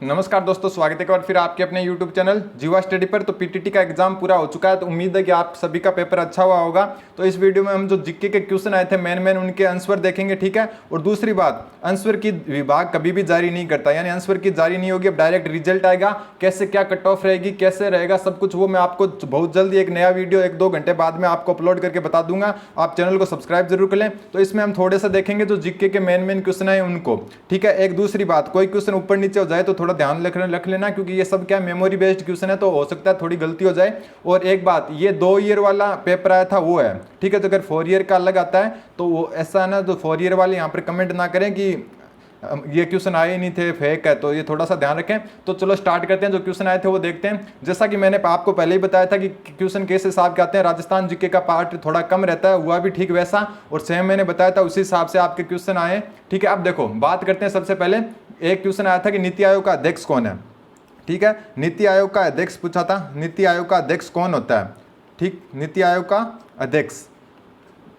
नमस्कार दोस्तों, स्वागत है एक बार फिर आपके अपने YouTube चैनल जीवा स्टडी पर। तो पीटीटी का एग्जाम पूरा हो चुका है, तो उम्मीद है कि आप सभी का पेपर अच्छा हुआ होगा। तो इस वीडियो में हम जो जीके के क्वेश्चन आए थे मेन उनके आंसर देखेंगे, ठीक है। और दूसरी बात, आंसर की विभाग कभी भी जारी नहीं करता, यानी आंसर की जारी नहीं होगी, अब डायरेक्ट रिजल्ट आएगा। कैसे क्या कट ऑफ रहेगी, कैसे रहेगा सब कुछ, वो मैं आपको बहुत जल्दी एक नया वीडियो 1-2 घंटे बाद में आपको अपलोड करके बता दूंगा। आप चैनल को सब्सक्राइब जरूर कर लें। तो इसमें हम थोड़े से देखेंगे जो जीके के मेन क्वेश्चन है उनको, ठीक है। एक दूसरी बात, कोई क्वेश्चन ऊपर नीचे हो जाए तो थोड़ा ध्यान रख लेना, क्योंकि ये सब क्या मेमोरी बेस्ड क्वेश्चन है, तो हो सकता है थोड़ी गलती हो जाए। और एक बात, ये 2 ईयर वाला पेपर आया था वो है, ठीक है। तो अगर 4 ईयर का अलग आता है तो वो ऐसा है ना, तो 4 ईयर वाले यहाँ पर कमेंट ना करें कि ये क्वेश्चन आए ही नहीं थे, फेक है, तो ये थोड़ा सा ध्यान रखें। तो चलो स्टार्ट करते हैं, जो क्वेश्चन आए थे वो देखते हैं। जैसा कि मैंने आपको पहले ही बताया था कि क्वेश्चन किस हिसाब के आते हैं, राजस्थान जीके का पार्ट थोड़ा कम रहता है, हुआ भी ठीक वैसा, और सेम मैंने बताया था उसी हिसाब से आपके क्वेश्चन आए, ठीक है। अब देखो बात करते हैं, सबसे पहले एक क्वेश्चन आया था कि नीति आयोग का अध्यक्ष कौन है, ठीक है। नीति आयोग का अध्यक्ष पूछा था, नीति आयोग का अध्यक्ष कौन होता है, ठीक। नीति आयोग का अध्यक्ष,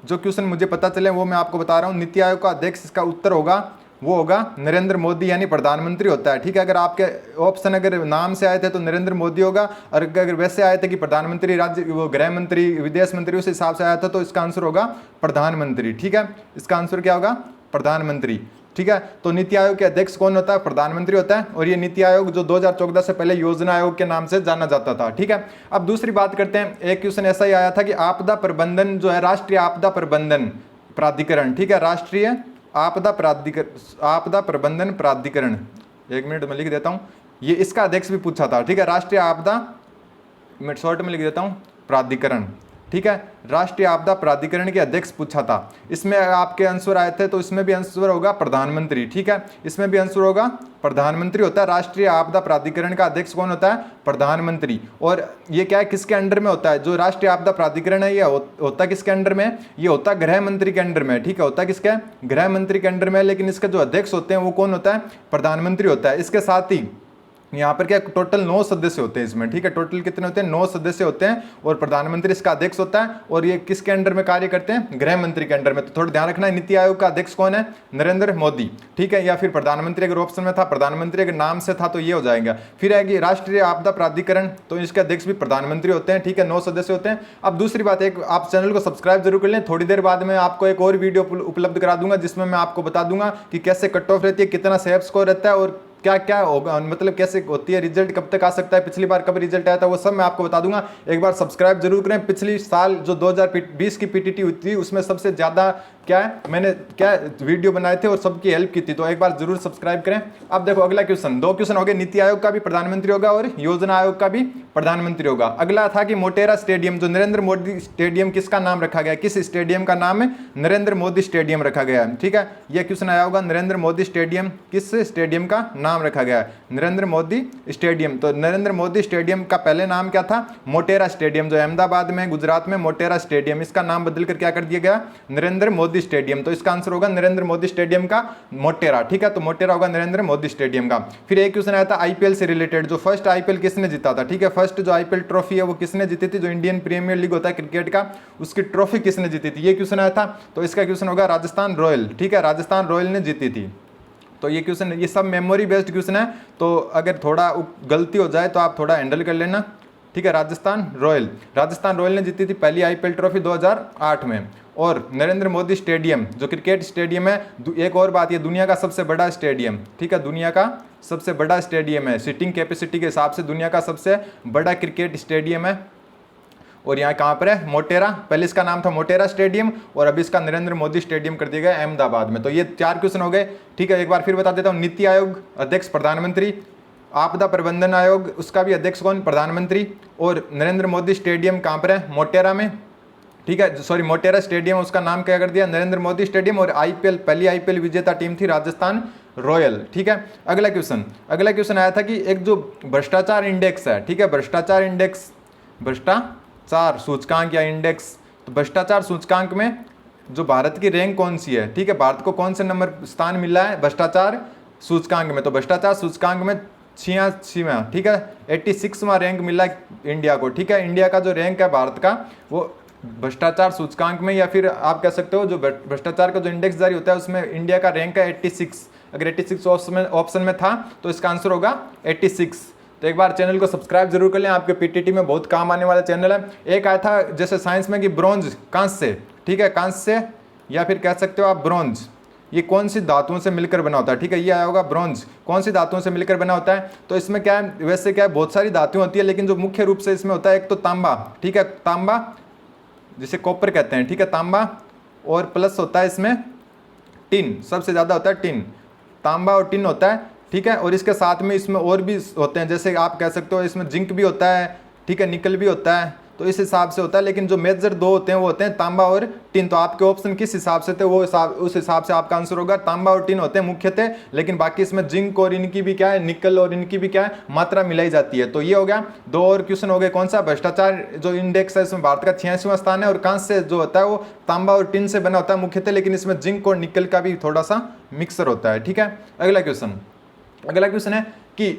जो क्वेश्चन मुझे पता चले वो मैं आपको बता रहा हूँ। नीति आयोग का अध्यक्ष, इसका उत्तर होगा वो होगा नरेंद्र मोदी, यानी प्रधानमंत्री होता है, ठीक है। अगर आपके ऑप्शन अगर नाम से आए थे तो नरेंद्र मोदी होगा, और अगर वैसे आए थे कि प्रधानमंत्री, राज्य वो गृह मंत्री, विदेश मंत्री, उस हिसाब से आया था तो इसका आंसर होगा प्रधानमंत्री, ठीक है। इसका आंसर क्या होगा, प्रधानमंत्री, ठीक है। तो नीति आयोग के अध्यक्ष कौन होता है, प्रधानमंत्री होता है। और ये नीति आयोग जो 2014 से पहले योजना आयोग के नाम से जाना जाता था, ठीक है। अब दूसरी बात करते हैं, एक क्वेश्चन ऐसा ही आया था कि आपदा प्रबंधन जो है, राष्ट्रीय आपदा प्रबंधन प्राधिकरण, ठीक है, राष्ट्रीय आपदा प्रबंधन प्राधिकरण, 1 मिनट में लिख देता हूं, ये इसका अध्यक्ष भी पूछा था, ठीक है। राष्ट्रीय आपदा, मैं शॉर्ट में लिख देता हूं, प्राधिकरण, ठीक है। राष्ट्रीय आपदा प्राधिकरण के अध्यक्ष पूछा था। इसमें आपके आंसर आए थे तो इसमें भी आंसर होगा प्रधानमंत्री, ठीक है। इसमें भी आंसर होगा प्रधानमंत्री होता है। राष्ट्रीय आपदा प्राधिकरण का अध्यक्ष कौन होता है, प्रधानमंत्री। और ये क्या है, किसके अंडर में होता है, जो राष्ट्रीय आपदा प्राधिकरण है ये होता है किसके अंडर में, ये होता है गृह मंत्री के अंडर में, ठीक है। होता है किसके, गृह मंत्री के अंडर में, लेकिन इसके जो अध्यक्ष होते हैं वो कौन होता है, प्रधानमंत्री होता है। इसके साथ ही यहाँ पर क्या टोटल 9 सदस्य होते हैं इसमें, ठीक है। टोटल कितने होते हैं, 9 सदस्य होते हैं, और प्रधानमंत्री इसका अध्यक्ष होता है। और ये किसके अंडर में कार्य करते हैं, गृह मंत्री के अंडर में। तो थोड़ा ध्यान रखना है, नीति आयोग का अध्यक्ष कौन है, नरेंद्र मोदी, ठीक है। या फिर प्रधानमंत्री अगर ऑप्शन में था, प्रधानमंत्री अगर नाम से था तो ये हो जाएगा। फिर आएगी राष्ट्रीय आपदा प्राधिकरण, तो इसके अध्यक्ष भी प्रधानमंत्री होते हैं, ठीक है। 9 सदस्य होते हैं। अब दूसरी बात, एक आप चैनल को सब्सक्राइब जरूर कर लें। थोड़ी देर बाद में आपको एक और वीडियो उपलब्ध करा दूंगा जिसमें मैं आपको बता दूंगा कि कैसे कट ऑफ रहती है, कितना सेफ स्कोर रहता है, और क्या क्या होगा, मतलब कैसे होती है, रिजल्ट कब तक आ सकता है, पिछली बार कब रिजल्ट आया था, वो सब मैं आपको बता दूंगा। एक बार सब्सक्राइब जरूर करें। पिछली साल जो 2020 की पीटीटी हुई थी उसमें सबसे ज्यादा क्या है, मैंने क्या वीडियो बनाए थे और सबकी हेल्प की थी, तो एक बार जरूर सब्सक्राइब करें। अब देखो अगला क्वेश्चन, 2 क्वेश्चन हो गए, नीति आयोग का भी प्रधानमंत्री होगा और योजना आयोग का भी प्रधानमंत्री होगा। अगला था कि मोटेरा स्टेडियम, जो नरेंद्र मोदी स्टेडियम, किसका नाम रखा गया, किस स्टेडियम का नाम है, नरेंद्र मोदी स्टेडियम रखा गया है, ठीक है। यह क्वेश्चन आया होगा, नरेंद्र मोदी स्टेडियम, किस स्टेडियम का नाम रखा गया है, नरेंद्र मोदी स्टेडियम। तो नरेंद्र मोदी स्टेडियम का पहले नाम क्या था, मोटेरा स्टेडियम, जो अहमदाबाद में, गुजरात में, मोटेरा स्टेडियम, इसका नाम बदलकर क्या कर दिया गया, नरेंद्र मोदी स्टेडियम। तो इसका आंसर होगा नरेंद्र मोदी स्टेडियम का मोटेरा, ठीक है। तो मोटेरा होगा नरेंद्र मोदी स्टेडियम का। फिर एक क्वेश्चन आया था आईपीएल से रिलेटेड, जो फर्स्ट आईपीएल किसने जीता था, ठीक है। फर्स्ट जो आईपीएल ट्रॉफी है वो किसने जीती थी, जो इंडियन प्रीमियर लीग होता है क्रिकेट का, उसकी ट्रॉफी किसने जीती थी, ये क्वेश्चन आया था। तो इसका क्वेश्चन होगा राजस्थान रॉयल, ठीक है, राजस्थान रॉयल ने जीती थी। तो ये क्वेश्चन, ये सब मेमोरी बेस्ड क्वेश्चन है, तो अगर थोड़ा गलती हो जाए तो आप थोड़ा हैंडल कर लेना, ठीक है। राजस्थान रॉयल ने जीती थी पहली आईपीएल ट्रॉफी 2008 में। और नरेंद्र मोदी स्टेडियम जो क्रिकेट स्टेडियम है, एक और बात, ये दुनिया का सबसे बड़ा स्टेडियम, ठीक है, दुनिया का सबसे बड़ा स्टेडियम है, सीटिंग कैपेसिटी के हिसाब से दुनिया का सबसे बड़ा क्रिकेट स्टेडियम है। और यहाँ कहाँ पर है, मोटेरा, पहले इसका नाम था मोटेरा स्टेडियम और अभी इसका नरेंद्र मोदी स्टेडियम कर दिया गया अहमदाबाद में। तो ये 4 क्वेश्चन हो गए, ठीक है। एक बार फिर बता देता हूँ, नीति आयोग अध्यक्ष प्रधानमंत्री, आपदा प्रबंधन आयोग उसका भी अध्यक्ष कौन, प्रधानमंत्री, और नरेंद्र मोदी स्टेडियम कहाँ पर है, मोटेरा में, ठीक है। सॉरी, मोटेरा स्टेडियम, उसका नाम क्या कर दिया, नरेंद्र मोदी स्टेडियम। और आईपीएल, पहली आईपीएल विजेता टीम थी राजस्थान रॉयल, ठीक है। अगला क्वेश्चन आया था कि एक जो भ्रष्टाचार इंडेक्स है, ठीक है, भ्रष्टाचार सूचकांक या इंडेक्स, तो भ्रष्टाचार सूचकांक में जो भारत की रैंक कौन सी है, ठीक है, भारत को कौन से नंबर स्थान मिला है भ्रष्टाचार सूचकांक में, तो भ्रष्टाचार सूचकांक में 86वां, ठीक है, 86वां रैंक मिला इंडिया को, ठीक है। इंडिया का जो रैंक है भारत का, वो भ्रष्टाचार सूचकांक में, या फिर आप कह सकते हो जो भ्रष्टाचार का जो इंडेक्स जारी होता है उसमें इंडिया का रैंक है 86, अगर 86 ऑप्शन में था तो इसका आंसर होगा 86। तो एक बार चैनल को सब्सक्राइब जरूर कर लें, आपके पीटीटी में बहुत काम आने वाला चैनल है। एक आया था जैसे साइंस में कि ब्रॉन्ज, कांस्य, ठीक है, कांस्य या फिर कह सकते हो आप ब्रॉन्ज, ये कौन सी धातुओं से मिलकर बना होता है, ठीक है, ये आया होगा ब्रॉन्ज, कौन सी धातुओं से मिलकर बना होता है। तो इसमें क्या है, वैसे क्या है, बहुत सारी धातुएं होती है, लेकिन जो मुख्य रूप से इसमें होता है एक तो तांबा, ठीक है, तांबा जिसे कॉपर कहते हैं, ठीक है, तांबा, और प्लस होता है इसमें टिन, सबसे ज़्यादा होता है टिन, तांबा और टिन होता है, ठीक है। और इसके साथ में इसमें और भी होते हैं, जैसे आप कह सकते हो इसमें जिंक भी होता है, ठीक है, निकल भी होता है, तो इस हिसाब से होता है। लेकिन जो मेजर दो होते हैं वो होते हैं तांबा और टिन। तो आपके ऑप्शन किस हिसाब से थे वो उस हिसाब से आपका आंसर होगा, तांबा और टिन होते हैं मुख्यतः, लेकिन बाकी इसमें जिंक और इनकी भी क्या है, निकल और इनकी भी क्या है, मात्रा मिलाई जाती है। तो ये हो गया, दो और क्वेश्चन हो गए, कौन सा, भ्रष्टाचार जो इंडेक्स है इसमें भारत का 86वां स्थान है, और कांस्य जो होता है वो तांबा और टिन से बना होता है मुख्यतः, लेकिन इसमें जिंक और निकल का भी थोड़ा सा मिक्सर होता है, ठीक है। अगला क्वेश्चन है कि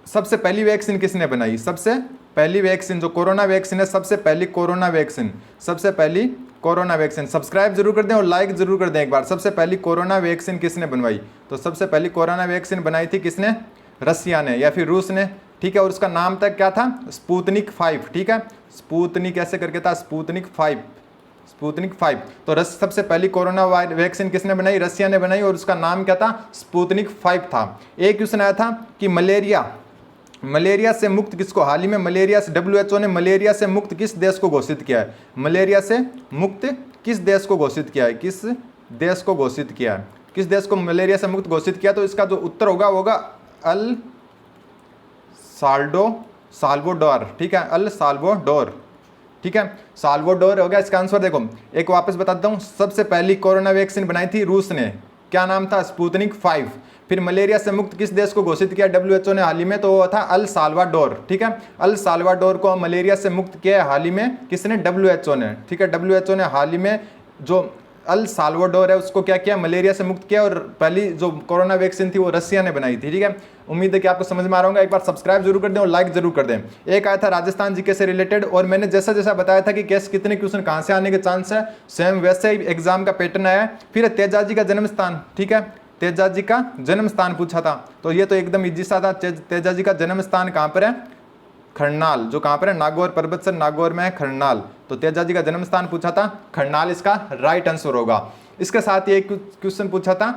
सबसे पहली वैक्सीन किसने बनाई, सबसे पहली वैक्सीन जो कोरोना वैक्सीन है, सबसे पहली कोरोना वैक्सीन, सब्सक्राइब जरूर कर दें और लाइक जरूर कर दें एक बार। सबसे पहली कोरोना वैक्सीन किसने बनवाई, तो सबसे पहली कोरोना वैक्सीन बनाई थी किसने, रसिया ने या फिर रूस ने, ठीक है। और उसका नाम तक क्या था, स्पुतनिक 5, ठीक है, स्पुतनिक ऐसे करके था, स्पुतनिक 5। तो सबसे पहली कोरोना वैक्सीन किसने बनाई, रसिया ने बनाई, और उसका नाम क्या था, स्पुतनिक 5 था। एक क्वेश्चन आया था कि मलेरिया से मुक्त किसको, हाल ही में मलेरिया से WHO ने मलेरिया से मुक्त किस देश को घोषित किया है, मलेरिया से मुक्त किस देश को घोषित किया है, किस देश को मलेरिया से मुक्त घोषित किया। तो इसका जो उत्तर होगा अल साल्वाडोर, ठीक है, अल साल्वाडोर, ठीक है, साल्वाडोर हो गया इसका आंसर। देखो एक वापस बताता हूँ, सबसे पहली कोरोना वैक्सीन बनाई थी रूस ने, क्या नाम था, स्पुतनिक 5। फिर मलेरिया से मुक्त किस देश को घोषित किया WHO ने हाल ही में, तो वो था अल साल्वाडोर, ठीक है, अल साल्वाडोर को मलेरिया से मुक्त किया हाल ही में किसने, WHO ने, ठीक है, WHO ने हाल ही में जो अल साल्वाडोर है उसको क्या किया, मलेरिया से मुक्त किया। और पहली जो कोरोना वैक्सीन थी वो रसिया ने बनाई थी, ठीक है। उम्मीद है कि आपको समझ में आ रहा होगा। एक बार सब्सक्राइब जरूर कर दें और लाइक जरूर कर दें। एक आया था राजस्थान जीके से रिलेटेड, और मैंने जैसा बताया था कि कैसे कितने क्वेश्चन कहाँ से आने के चांस है, सेम वैसे ही एग्जाम का पैटर्न आया है। फिर तेजाजी का जन्म स्थान, ठीक है, तेजाजी का जन्म स्थान पूछा था, तो ये तो एकदम इजी सा था। तेजाजी का जन्म स्थान कहाँ पर है, खरनाल, जो कहाँ पर है, नागौर पर्वत सर, नागौर में है खरनाल। तो तेजाजी का जन्म स्थान पूछा था खरनाल, इसका राइट आंसर होगा। इसके साथ ही एक क्वेश्चन पूछा था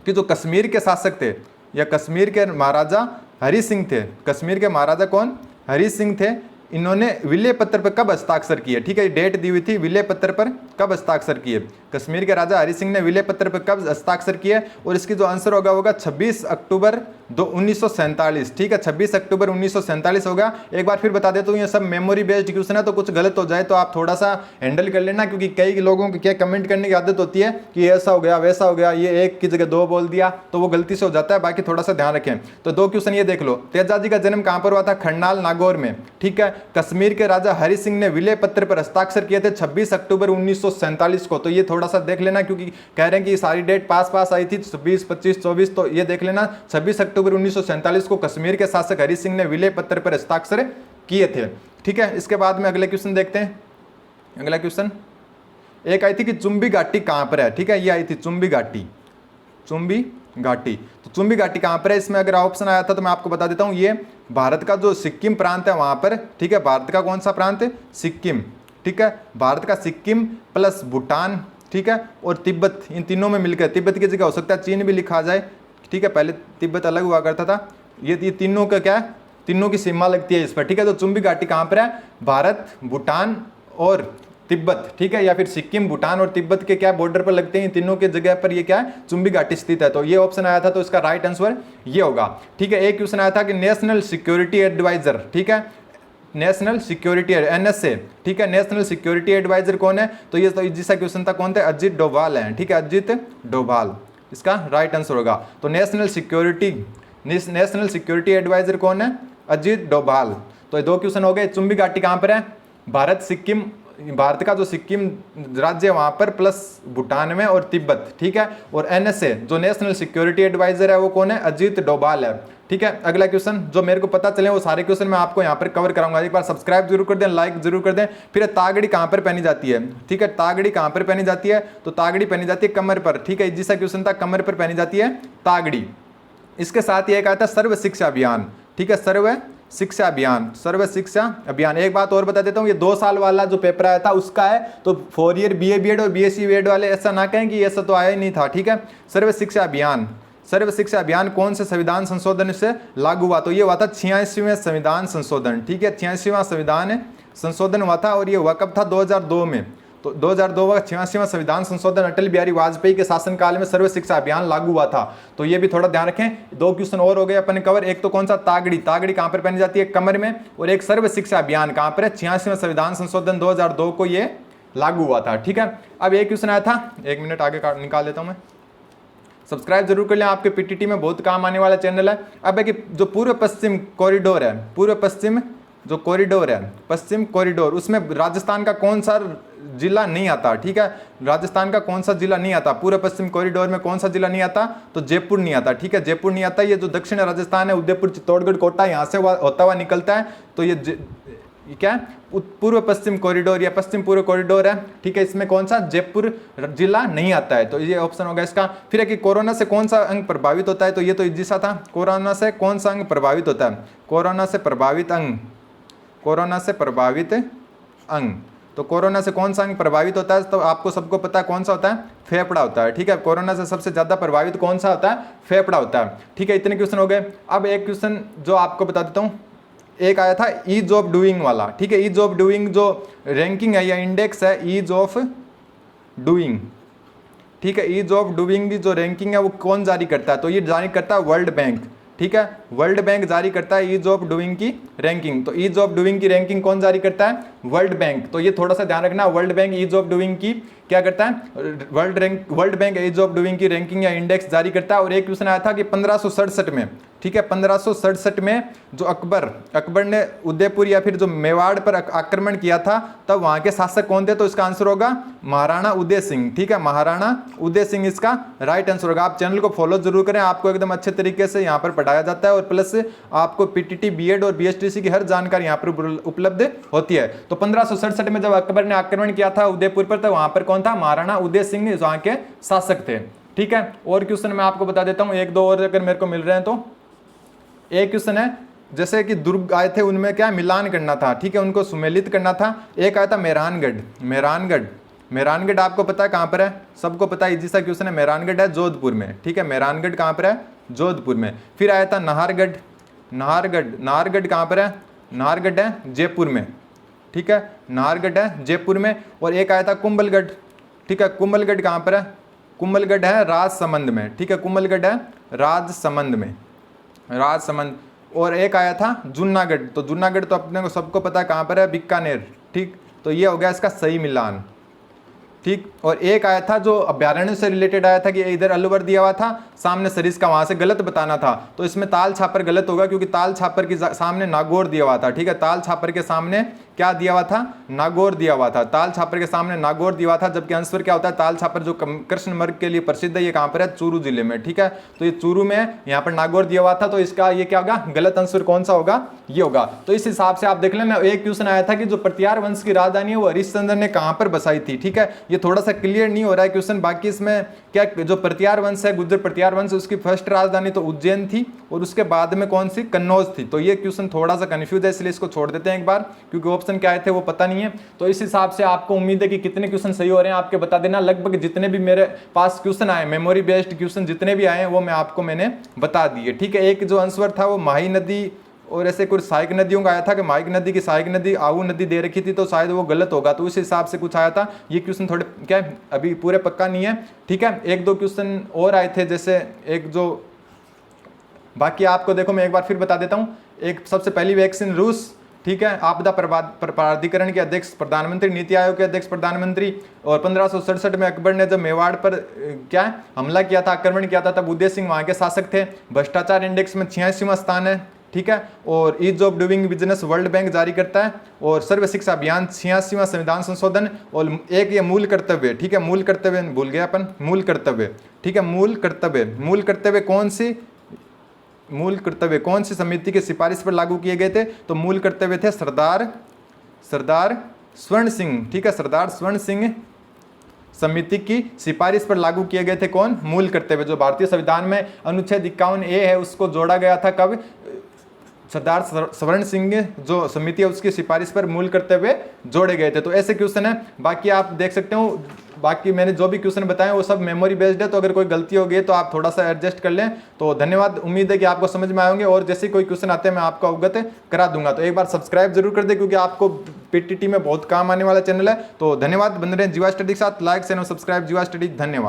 कि जो कश्मीर के शासक थे या कश्मीर के महाराजा हरि सिंह थे, कश्मीर के महाराजा कौन, हरि सिंह थे, इन्होंने विलय पत्र पर कब हस्ताक्षर किए, ठीक है, डेट दी हुई थी, विलय पत्र पर कब हस्ताक्षर किए, कश्मीर के राजा हरि सिंह ने विलय पत्र पर कब हस्ताक्षर किए। और इसकी जो आंसर होगा 26 अक्टूबर 1947, ठीक है, 26 अक्टूबर 1947 होगा। एक बार फिर बता देता हूँ, ये सब मेमोरी बेस्ड क्वेश्चन है, तो कुछ गलत हो जाए तो आप थोड़ा सा हैंडल कर लेना, क्योंकि कई लोगों की क्या कमेंट करने की आदत होती है कि ऐसा हो गया वैसा हो गया, ये एक की जगह दो बोल दिया, तो वो गलती से हो जाता है, बाकी थोड़ा सा ध्यान रखें। तो दो क्वेश्चन ये देख लो, तेजाजी का जन्म कहाँ पर हुआ था, खरनाल, नागौर में, ठीक है। कश्मीर के राजा हरि सिंह ने विलय पत्र पर हस्ताक्षर किए थे 26 अक्टूबर 1947 को, तो ये थोड़ा सा देख लेना, क्योंकि कह रहे हैं कि सारी डेट पास आई थी 26, 25, 24, तो ये देख लेना 26 अक्टूबर 1947 को कश्मीर के शासक हरि सिंह ने विलय पत्र पर हस्ताक्षर किए थे, ठीक है। इसके बाद में अगले क्वेश्चन देखते हैं। अगला क्वेश्चन एक आई थी कि चुंबी घाटी कहां पर है, ठीक है, ये आई थी चुंबी घाटी, तो चुंबी घाटी कहां पर है, इसमें अगर ऑप्शन आया था तो मैं आपको बता देता हूं, ये भारत का जो सिक्किम प्रांत है वहां पर, ठीक है, भारत का कौन सा प्रांत है, सिक्किम, ठीक है, भारत का सिक्किम प्लस भूटान, ठीक है, और तिब्बत, इन तीनों में मिलकर, तिब्बत की जगह हो सकता है चीन भी लिखा जाए, ठीक है, पहले तिब्बत अलग हुआ करता था, ये तीनों का क्या है, तीनों की सीमा लगती है इस पर, ठीक है। तो चुंबी घाटी कहाँ पर है, भारत, भूटान और तिब्बत, ठीक है, या फिर सिक्किम, भूटान और तिब्बत के क्या बॉर्डर पर लगते हैं, तीनों के जगह पर ये क्या है, चुंबी घाटी स्थित है। तो ये ऑप्शन आया था, तो इसका राइट आंसर ये होगा, ठीक है। एक क्वेश्चन आया था कि नेशनल सिक्योरिटी एडवाइजर, ठीक है, नेशनल सिक्योरिटी NSA, ठीक है, नेशनल सिक्योरिटी एडवाइजर कौन है, तो ये तो इजी सा क्वेश्चन था, कौन थे, अजीत डोभाल हैं, ठीक है, अजीत डोभाल, इसका राइट आंसर होगा। तो नेशनल सिक्योरिटी एडवाइजर कौन है, अजीत डोभाल। तो ये दो क्वेश्चन हो गए। चुंबी घाटी कहाँ पर है, भारत, सिक्किम, भारत का जो सिक्किम राज्य है वहाँ पर, प्लस भूटान में और तिब्बत, ठीक है। और NSA जो नेशनल सिक्योरिटी एडवाइजर है वो कौन है, अजीत डोभाल है, ठीक है। अगला क्वेश्चन जो मेरे को पता चले वो सारे क्वेश्चन मैं आपको यहाँ पर कवर कराऊंगा। एक बार सब्सक्राइब जरूर कर दें, लाइक जरूर कर दें। फिर तागड़ी कहाँ पर पहनी जाती है, ठीक है, तागड़ी कहाँ पर पहनी जाती है, तो तागड़ी पहनी जाती है कमर पर, ठीक है। जैसा क्वेश्चन था, कमर पर पहनी जाती है तागड़ी। इसके साथ ही एक आता है सर्व शिक्षा अभियान, ठीक है, सर्व शिक्षा अभियान, सर्व शिक्षा अभियान। एक बात और बता देता हूँ, ये 2 साल वाला जो पेपर आया था उसका है, तो 4 ईयर BA BEd और BSc BEd वाले ऐसा ना कहें कि ऐसा तो आया ही नहीं था, ठीक है। सर्व शिक्षा अभियान, सर्व शिक्षा अभियान कौन से संविधान संशोधन से लागू हुआ, तो ये हुआ था 86वें संविधान संशोधन, ठीक है, 86वां संविधान संशोधन हुआ था। और ये हुआ कब था, 2002 में। तो 2002 का 86वां संविधान संशोधन अटल बिहारी वाजपेयी के शासनकाल में सर्व शिक्षा अभियान लागू हुआ था। तो ये भी थोड़ा ध्यान रखें। 2 क्वेश्चन और हो गए अपन कवर। एक तो कौन सा, तागड़ी, तागड़ी कहां पर पहनी जाती है, कमर में। और एक सर्व शिक्षा अभियान कहां पर है, 86वां संविधान संशोधन 2002 को ये लागू हुआ था, ठीक है। अब एक क्वेश्चन आया था, 1 मिनट आगे निकाल देता हूं मैं। सब्सक्राइब जरूर कर लें, आपके PTT में बहुत काम आने वाला चैनल है। अब है कि जो पूर्व पश्चिम कॉरिडोर है, पूर्व पश्चिम जो कॉरिडोर है, पश्चिम कॉरिडोर, उसमें राजस्थान का कौन सा जिला नहीं आता, ठीक है। राजस्थान का कौन सा जिला नहीं आता, पूर्व पश्चिम कॉरिडोर में कौन सा जिला नहीं आता, तो जयपुर नहीं आता, ठीक है, जयपुर नहीं आता। ये जो दक्षिण राजस्थान है, उदयपुर, चित्तौड़गढ़, कोटा, यहाँ से होता हुआ निकलता है। तो ये क्या है, पूर्व पश्चिम कॉरिडोर या पश्चिम पूर्व कॉरिडोर है, ठीक है। इसमें कौन सा, जयपुर जिला नहीं आता है, तो ये ऑप्शन होगा इसका। फिर है कि कोरोना से कौन सा अंग प्रभावित होता है, तो ये तो इजी सा था। कोरोना से कौन सा अंग प्रभावित होता है, कोरोना से प्रभावित अंग, कोरोना से प्रभावित अंग, तो कोरोना से कौन सा अंग प्रभावित होता है, तो आपको सबको पता है कौन सा होता है, फेफड़ा होता है, ठीक है। कोरोना से सबसे ज्यादा प्रभावित कौन सा होता है, फेफड़ा होता है, ठीक है। इतने क्वेश्चन हो गए। अब एक क्वेश्चन जो आपको बता देता हूँ, एक आया था ईज ऑफ डूइंग वाला, ठीक है। ईज ऑफ डूइंग जो रैंकिंग है या इंडेक्स है, ईज ऑफ डूइंग, ठीक है। ईज ऑफ डूइंग की जो रैंकिंग है वो कौन जारी करता है, तो ये जारी करता है वर्ल्ड बैंक, ठीक है। वर्ल्ड बैंक जारी करता है ईज ऑफ डूइंग की रैंकिंग। तो ईज ऑफ डूइंग की रैंकिंग कौन जारी करता है, वर्ल्ड बैंक। तो ये थोड़ा सा ध्यान रखना, World Bank ease of doing की क्या करता है, World Bank ease of doing की रैंकिंग या इंडेक्स जारी करता है। और एक क्वेश्चन आया था कि 1567 में, ठीक है, 1567 में जो अकबर ने उदयपुर या फिर जो मेवाड़ पर आक्रमण किया था, तब वहां के शासक कौन थे, तो इसका आंसर होगा महाराणा उदय सिंह, ठीक है, महाराणा उदय सिंह इसका राइट आंसर होगा। आप चैनल को फॉलो जरूर करें, आपको एकदम अच्छे तरीके से यहाँ पर पढ़ाया जाता है और प्लस आपको PTT BEd और BSTC की हर जानकारी यहाँ पर उपलब्ध होती है। तो 1567 में जब अकबर ने आक्रमण किया था उदयपुर पर, तो वहां पर कौन था, महाराणा उदय सिंह वहां के शासक थे, ठीक है। और क्वेश्चन मैं आपको बता देता हूं, 1-2 और अगर मेरे को मिल रहे हैं तो। एक क्वेश्चन है जैसे कि दुर्ग आए थे, उनमें क्या मिलान करना था, ठीक है, उनको सुमेलित करना था। एक आया था मेहरानगढ़, मेहरानगढ़, मेहरानगढ़ आपको पता है कहां पर है, सबको पता है, जैसा क्वेश्चन है। मेहरानगढ़ है जोधपुर में, ठीक है, मेहरानगढ़ कहां पर है, जोधपुर में। फिर आया था नाहरगढ़, नाहरगढ़, नाहरगढ़ कहां पर है, नाहरगढ़ है जयपुर में, ठीक है, नाहरगढ़ है जयपुर में। और एक आया था कुंभलगढ़, ठीक है, कुंभलगढ़ कहां पर है, कुंभलगढ़ है राजसमंद में, ठीक है, कुंभलगढ़ है राजसमंद में, राजसमंद। और एक आया था जूनागढ़, तो जूनागढ़ तो अपने को सबको पता है कहां पर है, बीकानेर, ठीक। तो ये हो गया इसका सही मिलान, ठीक। और एक आया था जो अभ्यारण्य से रिलेटेड आया था कि इधर अलवर दिया हुआ था, सामने सरिस्का, वहां से गलत बताना था। तो इसमें ताल छापर गलत होगा क्योंकि ताल छापर के सामने नागौर दिया हुआ था, ठीक है, ताल छापर के सामने क्या दिया हुआ था, नागौर दिया हुआ था, ताल छापर के सामने नागौर दिया हुआ था। जबकि आंसर क्या होता है, ताल छापर जो कृष्ण मृग के लिए प्रसिद्ध है, ये कहां पर है, चूरू जिले में, ठीक है। तो ये चूरू में, यहाँ पर नागौर दिया हुआ था, तो इसका ये क्या होगा, गलत आंसर कौन सा होगा, ये होगा। तो इस हिसाब से आप देख लेना। एक क्वेश्चन आया था कि जो प्रत्यार वंश की राजधानी है वो हरिश्चंद्र ने कहां पर बसाई थी, ठीक है। ये थोड़ा सा क्लियर नहीं हो रहा है क्वेश्चन, बाकी इसमें क्या, जो प्रत्यार वंश है, गुर्जर प्रत्यार वंश, उसकी फर्स्ट राजधानी तो उज्जैन थी और उसके बाद में कौन सी, कन्नौज थी। तो ये क्वेश्चन थोड़ा सा कंफ्यूज है, इसलिए इसको छोड़ देते हैं एक बार, क्योंकि ऑप्शन क्या आए थे वो पता नहीं है। तो इस हिसाब से आपको उम्मीद है कि कितने क्वेश्चन सही हो रहे हैं आपके बता देना। लगभग जितने भी मेरे पास क्वेश्चन आए, मेमोरी बेस्ड क्वेश्चन जितने भी आए हैं वो मैं आपको मैंने बता दिए, ठीक है। एक जो आंसर था वो माही नदी और ऐसे कुछ सहायक नदियों का आया था कि माही नदी की सहायक नदी आऊ नदी दे रखी थी, तो शायद वो गलत होगा, तो उस हिसाब से कुछ आया था। ये क्वेश्चन थोड़े क्या अभी पूरे पक्का नहीं है, ठीक है। 1-2 क्वेश्चन और आए थे, जैसे एक जो, बाकी आपको देखो मैं एक बार फिर बता देता हूँ। एक सबसे पहली वैक्सीन रूस, ठीक है, आपदा प्राधिकरण के अध्यक्ष प्रधानमंत्री, नीति आयोग के अध्यक्ष प्रधानमंत्री। और 1567 में अकबर ने जब मेवाड़ पर क्या हमला किया था, आक्रमण किया था, तब उदय सिंह वहां के शासक थे। भ्रष्टाचार इंडेक्स में 86वां स्थान है, ठीक है। और ease of doing business World Bank जारी करता है। और सर्व शिक्षा अभियान 86वां संविधान संशोधन। और एक ये मूल कर्तव्य, ठीक है, मूल कर्तव्य भूल गए अपन, मूल कर्तव्य, ठीक है, मूल कर्तव्य कौन सी समिति की सिफारिश पर लागू किए गए थे? तो मूल कर्तव्य थे सरदार स्वर्ण सिंह, ठीक है, सरदार स्वर्ण सिंह समिति की सिफारिश पर लागू किए गए थे। कौन? मूल कर्तव्य। जो भारतीय संविधान में अनुच्छेद 51A है उसको जोड़ा गया था कब? सरदार स्वर्ण सिंह जो समिति है उसकी सिफारिश पर मूल कर्तव्य जोड़े गए थे। तो ऐसे क्वेश्चन है। बाकी आप देख सकते हो, बाकी मैंने जो भी क्वेश्चन बताए वो सब मेमोरी बेस्ड है, तो अगर कोई गलती हो गई तो आप थोड़ा सा एडजस्ट कर लें। तो धन्यवाद, उम्मीद है कि आपको समझ में आएंगे और जैसे कोई क्वेश्चन आते हैं मैं आपको अवगत करा दूंगा। तो एक बार सब्सक्राइब जरूर कर दे क्योंकि आपको पीटीटी में बहुत काम आने वाला चैनल है। तो धन्यवाद, बन रहे जीवा स्टडी के साथ। लाइक एंड सब्सक्राइब जीवा स्टडी। धन्यवाद।